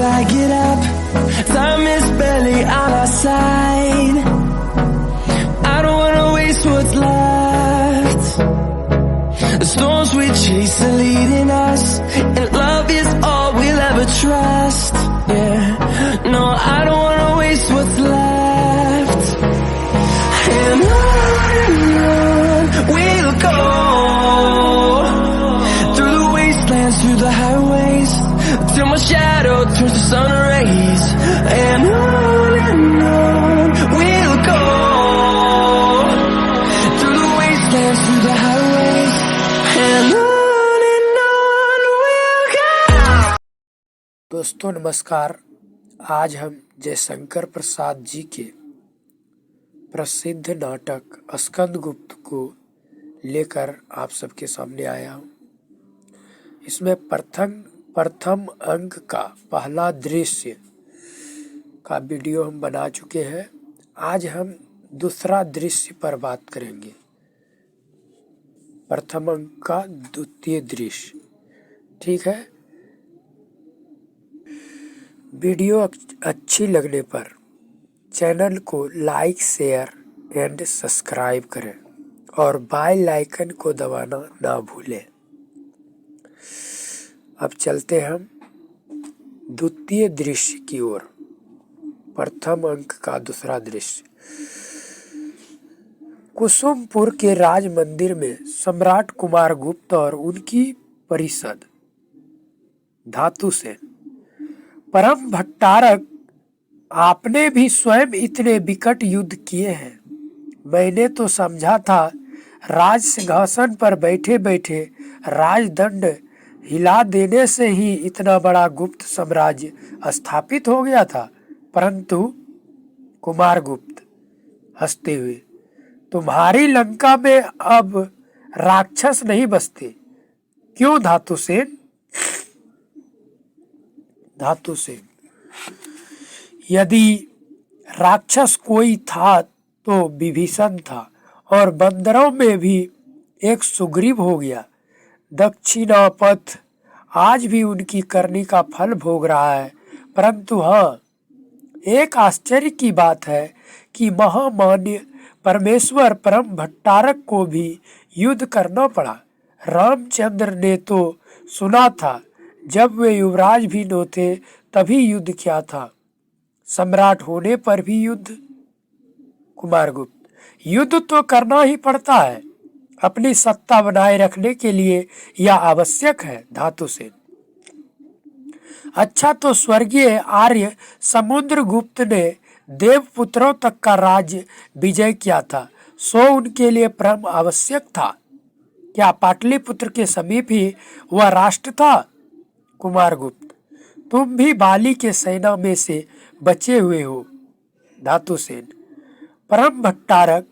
I get up. Time is barely on our side. I don't wanna waste what's left. The storms we chase are leading us, and love is all we'll ever trust. Yeah, no, I don't wanna waste what's left. And on we'll go, through the wastelands, through the highways, till my shadow turns to sun rays. And on we'll go, through the wastelands, through the highways, and on we'll go. दोस्तों नमस्कार। आज हम जयशंकर प्रसाद जी के प्रसिद्ध नाटक स्कंदगुप्त को लेकर आप सबके सामने आया हूँ। इसमें प्रथम अंक का पहला दृश्य का वीडियो हम बना चुके हैं। आज हम दूसरा दृश्य पर बात करेंगे, प्रथम अंक का द्वितीय दृश्य। ठीक है, वीडियो अच्छी लगने पर चैनल को लाइक, शेयर एंड सब्सक्राइब करें और बेल आइकन को दबाना ना भूलें। अब चलते हम द्वितीय दृश्य की ओर। प्रथम अंक का दूसरा दृश्य। कुसुमपुर के राज मंदिर में सम्राट कुमारगुप्त और उनकी परिषद धातुसेन। परम भट्टारक, आपने भी स्वयं इतने विकट युद्ध किए हैं। मैंने तो समझा था राज सिंहासन पर बैठे बैठे राजदंड हिला देने से ही इतना बड़ा गुप्त साम्राज्य स्थापित हो गया था। परंतु कुमारगुप्त हंसते हुए, तुम्हारी लंका में अब राक्षस नहीं बसते, क्यों धातुसेन? धातुसेन, यदि राक्षस कोई था तो विभीषण था, और बंदरों में भी एक सुग्रीव हो गया। दक्षिणापथ आज भी उनकी करनी का फल भोग रहा है। परंतु हाँ, एक आश्चर्य की बात है कि महामान्य परमेश्वर परम भट्टारक को भी युद्ध करना पड़ा। रामचंद्र ने तो सुना था जब वे युवराज भी न थे तभी युद्ध किया था, सम्राट होने पर भी युद्ध। कुमारगुप्त, युद्ध तो करना ही पड़ता है, अपनी सत्ता बनाए रखने के लिए यह आवश्यक है। धातुसेन, अच्छा तो स्वर्गीय आर्य समुद्रगुप्त ने देवपुत्रों तक का राज्य विजय किया था, सो उनके लिए परम आवश्यक था। क्या पाटलिपुत्र के समीप ही वह राष्ट्र था? कुमारगुप्त, तुम भी बाली के सेना में से बचे हुए हो। धातुसेन, परम भट्टारक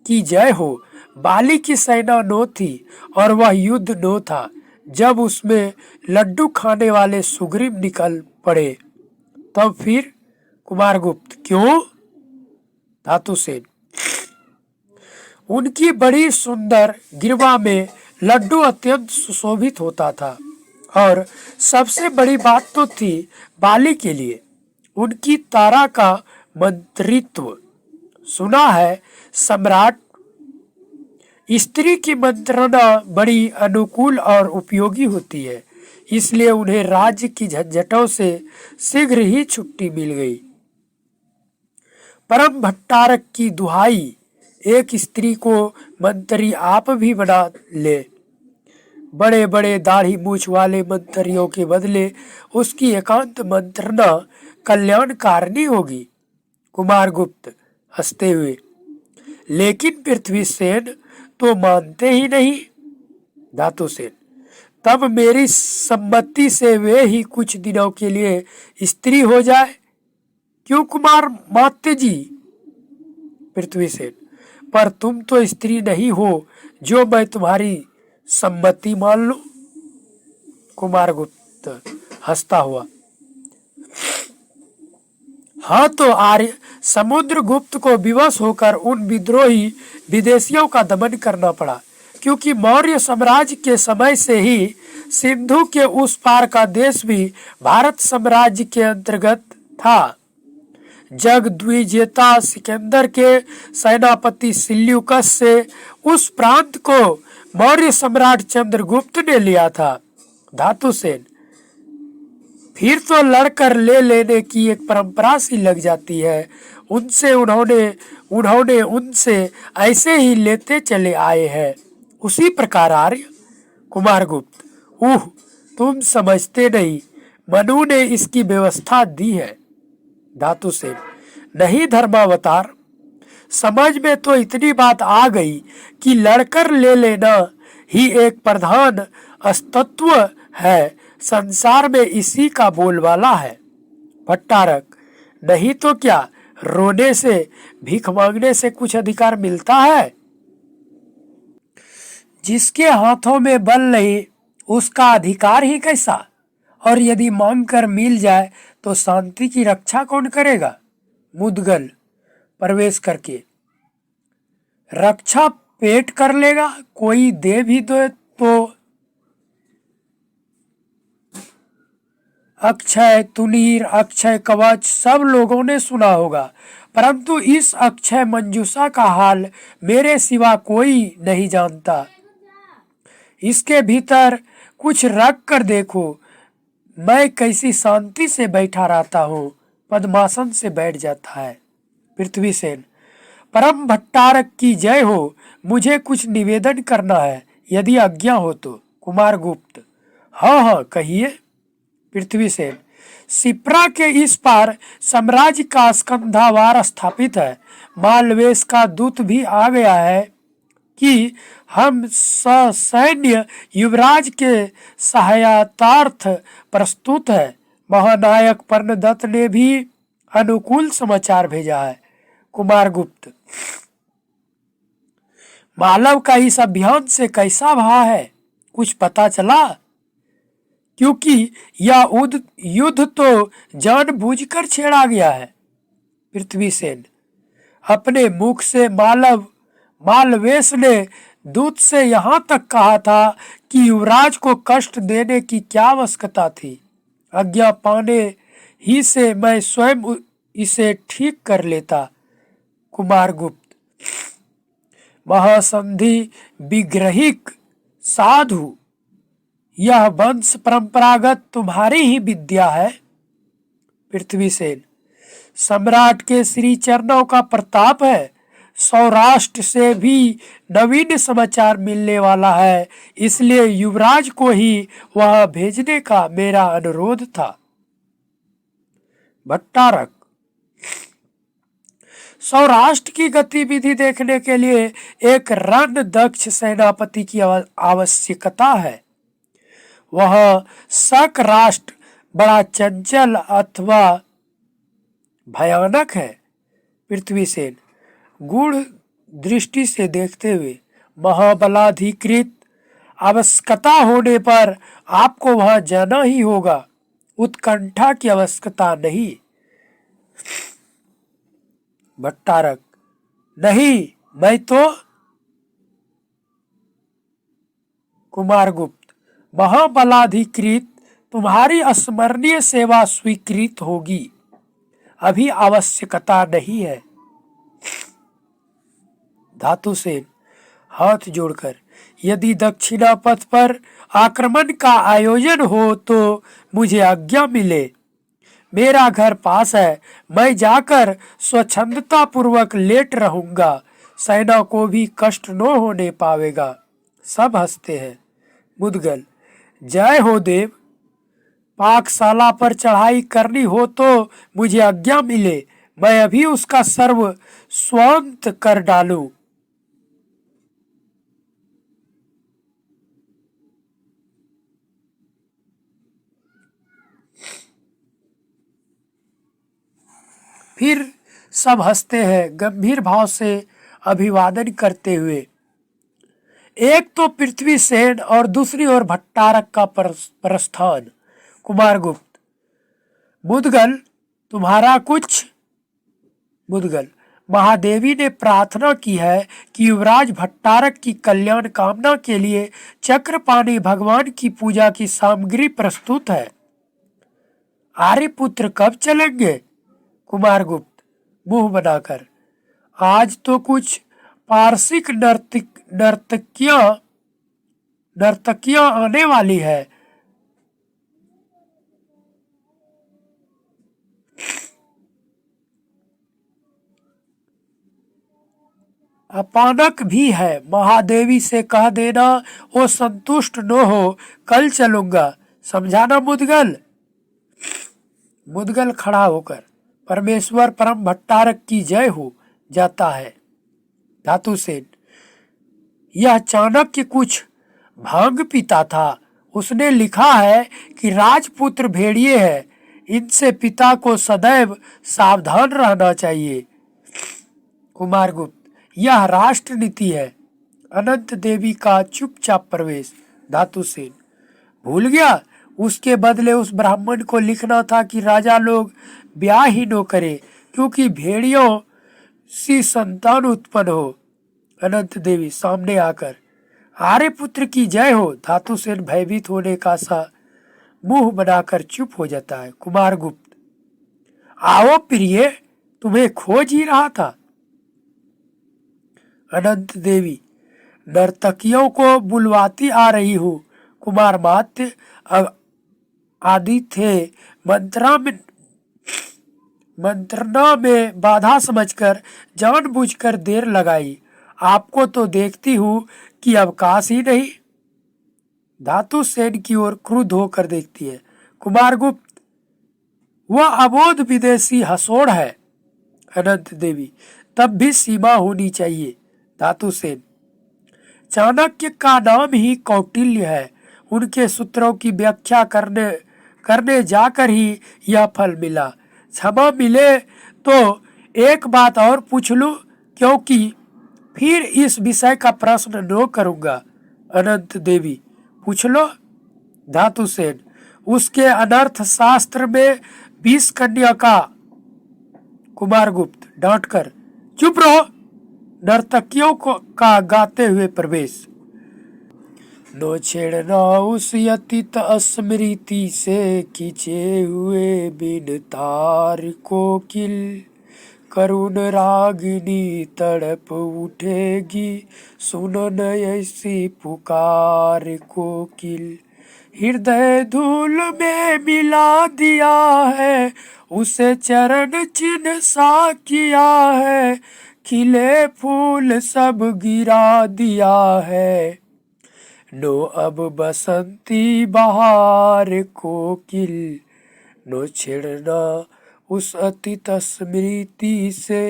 की जय हो। बाली की सेना नो थी और वह युद्ध नो था जब उसमें लड्डू खाने वाले सुग्रीव निकल पड़े, तब फिर? कुमारगुप्त, क्यों? धातुसेन, उनकी बड़ी सुंदर गिरवा में लड्डू अत्यंत सुशोभित होता था, और सबसे बड़ी बात तो थी बाली के लिए उनकी तारा का मंत्रित्व। सुना है सम्राट स्त्री की मंत्रणा बड़ी अनुकूल और उपयोगी होती है, इसलिए उन्हें राज्य की झंझटों से शीघ्र ही छुट्टी मिल गई। परम भट्टारक की दुहाई, एक स्त्री को मंत्री आप भी बना ले। बड़े बड़े दाढ़ी मूछ वाले मंत्रियों के बदले उसकी एकांत मंत्रणा कल्याणकारिणी होगी। कुमारगुप्त हंसते हुए, लेकिन पृथ्वीसेन तो मानते ही नहीं। धातुसेन, तब मेरी सम्मति से वे ही कुछ दिनों के लिए स्त्री हो जाए। क्यों कुमार मात्य जी? पृथ्वीसेन, पर तुम तो स्त्री नहीं हो जो मैं तुम्हारी सम्मति मान लूं। कुमारगुप्त हंसता हुआ, हाँ तो आर्य समुद्रगुप्त को विवश होकर उन विद्रोही विदेशियों का दमन करना पड़ा, क्योंकि मौर्य साम्राज्य के समय से ही सिंधु के उस पार का देश भी भारत साम्राज्य के अंतर्गत था। जगद्विजेता सिकंदर के सेनापति सिल्यूकस से उस प्रांत को मौर्य सम्राट चंद्रगुप्त ने लिया था। धातुसेन, फिर तो लड़कर ले लेने की एक परंपरा सी लग जाती है। उन्होंने उनसे ऐसे ही लेते चले आए हैं। उसी प्रकार आर्य। कुमारगुप्त, तुम समझते नहीं, मनु ने इसकी व्यवस्था दी है। धातुसेन, नहीं धर्मावतार, समझ में तो इतनी बात आ गई कि लड़कर ले लेना ही एक प्रधान अस्तित्व है। संसार में इसी का बोलबाला है। भट्टारक, नहीं तो क्या रोने से, भीख मांगने से कुछ अधिकार मिलता है? जिसके हाथों में बल नहीं उसका अधिकार ही कैसा? और यदि मांग कर मिल जाए तो शांति की रक्षा कौन करेगा? मुदगल प्रवेश करके, रक्षा पेट कर लेगा, कोई दे भी दे तो। अक्षय तुनीर, अक्षय कवच सब लोगों ने सुना होगा, परंतु इस अक्षय मंजूषा का हाल मेरे सिवा कोई नहीं जानता। इसके भीतर कुछ रख कर देखो, मैं कैसी शांति से बैठा रहता हूँ, पद्मासन से बैठ जाता है। पृथ्वीसेन, परम भट्टारक की जय हो, मुझे कुछ निवेदन करना है, यदि आज्ञा हो तो। कुमारगुप्त, हाँ कहिए। पृथ्वीसेन, सिप्रा के इस पार साम्राज्य का स्कंधावार स्थापित है। मालवेश का दूत भी आ गया है कि हम सैन्य युवराज के सहायतार्थ प्रस्तुत है। महानायक पर्णदत्त ने भी अनुकूल समाचार भेजा है। कुमारगुप्त, मालव का इस अभियान से कैसा भाव है, कुछ पता चला? क्योंकि यह युद्ध तो जानबूझकर छेड़ा गया है। पृथ्वीसेन, अपने मुख से मालवेश ने दूत से यहाँ तक कहा था कि युवराज को कष्ट देने की क्या आवश्यकता थी। आज्ञा पाने ही से मैं स्वयं इसे ठीक कर लेता। कुमारगुप्त, महासंधि विग्रहिक साधु, यह वंश परंपरागत तुम्हारी ही विद्या है। पृथ्वीसेन, सम्राट के श्री चरणों का प्रताप है। सौराष्ट्र से भी नवीन समाचार मिलने वाला है, इसलिए युवराज को ही वहां भेजने का मेरा अनुरोध था। भट्टारक, सौराष्ट्र की गतिविधि देखने के लिए एक रणदक्ष सेनापति की आवश्यकता है। वह शक राष्ट्र बड़ा चंचल अथवा भयानक है। पृथ्वीसेन, गूढ़ दृष्टि से देखते हुए, महाबलाधिकृत आवश्यकता होने पर आपको वहां जाना ही होगा, उत्कंठा की आवश्यकता नहीं। भट्टारक, नहीं, मैं तो। कुमारगुप्त, महाबलाधिकृत तुम्हारी अस्मरणीय सेवा स्वीकृत होगी, अभी आवश्यकता नहीं है। धातुसेन हाथ जोड़कर, यदि दक्षिणा पथ पर आक्रमण का आयोजन हो तो मुझे आज्ञा मिले। मेरा घर पास है, मैं जाकर स्वच्छंदता पूर्वक लेट रहूंगा, सेना को भी कष्ट न होने पावेगा। सब हंसते हैं। मुदगल, जय हो देव। पाकशाला पर चढ़ाई करनी हो तो मुझे आज्ञा मिले, मैं अभी उसका सर्व स्वांत कर डालूं। फिर सब हंसते हैं, गंभीर भाव से अभिवादन करते हुए। एक तो पृथ्वीसेन और दूसरी ओर भट्टारक का प्रस्थान। कुमारगुप्त, मुदगल तुम्हारा कुछ। मुदगल, महादेवी ने प्रार्थना की है कि युवराज भट्टारक की कल्याण कामना के लिए चक्रपाणी भगवान की पूजा की सामग्री प्रस्तुत है। आर्यपुत्र कब चलेंगे? कुमारगुप्त मुंह बनाकर, आज तो कुछ पारसिक नर्तकियां आने वाली है। अपानक भी है, महादेवी से कह देना वो संतुष्ट न हो, कल चलूंगा, समझाना मुदगल। मुदगल खड़ा होकर परमेश्वर परम भट्टारक की जय हो जाता है। धातुसेन, यह चाणक्य कुछ भांग पीता था। उसने लिखा है कि राजपुत्र भेड़िए है, इनसे पिता को सदैव सावधान रहना चाहिए। कुमारगुप्त, यह राष्ट्र नीति है। अनंत देवी का चुपचाप प्रवेश। धातुसेन, भूल गया, उसके बदले उस ब्राह्मण को लिखना था कि राजा लोग ब्याह ही न करे, क्योंकि भेड़ियों सी संतान उत्पन्न हो। अनंत देवी सामने आकर, आर्यपुत्र की जय हो। धातुसेन भयभीत होने का सा मुंह बनाकर चुप हो जाता है। कुमारगुप्त, आओ प्रिय, तुम्हें खोज ही रहा था। अनंत देवी, नर्तकियों को बुलवाती आ रही हूँ। कुमार मात्य आदि थे मंत्रणा में बाधा समझकर जानबूझकर देर लगाई। आपको तो देखती हूँ कि अवकाश ही नहीं। धातु सेन की ओर क्रुद्ध होकर देखती है। कुमारगुप्त, वह अबोध विदेशी हसोड़ है। अनंत देवी, तब भी सीमा होनी चाहिए। धातुसेन, चाणक्य का नाम ही कौटिल्य है, उनके सूत्रों की व्याख्या करने जाकर ही यह फल मिला। क्षमा मिले तो एक बात और पूछ लूं, क्योंकि फिर इस विषय का प्रश्न न करूंगा। अनंत देवी, पूछ लो। धातुसेन, उसके अनर्थ शास्त्र में 20 कन्या का। कुमारगुप्त डांट कर, चुप रहो। नर्तकियों का गाते हुए प्रवेश। नो छेड़ना उस अतीत स्मृति से खींचे हुए बिन तार कोकिल, करुण रागिनी तड़प उठेगी सुनन ऐसी पुकार कोकिल। हृदय धूल में मिला दिया है, उसे चरण चिन्ह सा किया है, खिले फूल सब गिरा दिया है। नो अब बसंती बहार कोकिल, नो छेड़ना उस अतीत स्मृति से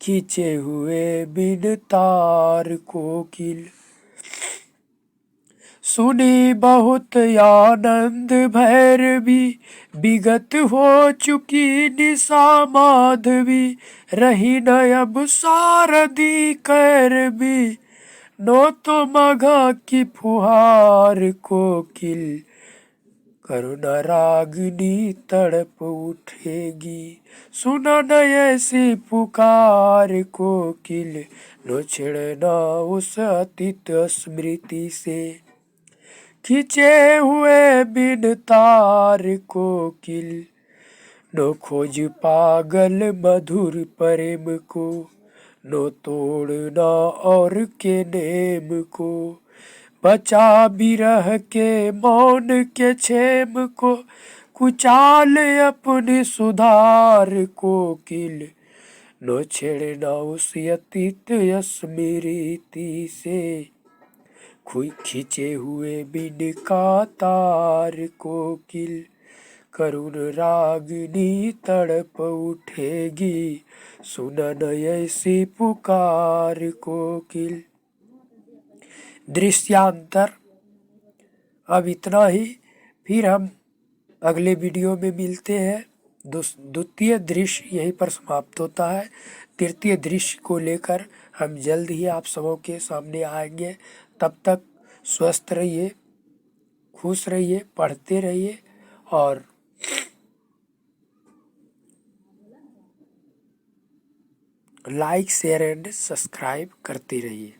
खींचे हुए बिन तार कोकिल। सुनी बहुत आनंद भैरवी, विगत हो चुकी निशा माधवी, रही न अब सारदी कैरवी, नो तो मघा की फुहार कोकिल, करुणा रागिनी तड़प उठेगी सुना न ऐसी पुकार कोकिल। नो छेड़ना उस अतीत स्मृति से खींचे हुए बिन तार कोकिल। नो खोज पागल मधुर प्रेम को, नो तोड़ना और के नेम को, बचा बिरह के मौन के छेम को, कुचाल अपने सुधार कोकिल। नो छेड़ना उस अतीत स्मृति से खींचे हुए बिन का तार कोकिल, करुण रागिनी तड़प उठेगी सुनन ऐसी पुकार कोकिल। दृश्यांतर अब इतना ही, फिर हम अगले वीडियो में मिलते हैं। द्वितीय दृश्य यहीं पर समाप्त होता है। तृतीय दृश्य को लेकर हम जल्द ही आप सबों के सामने आएंगे। तब तक स्वस्थ रहिए, खुश रहिए, पढ़ते रहिए और लाइक शेयर एंड सब्सक्राइब करते रहिए।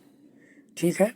ठीक है।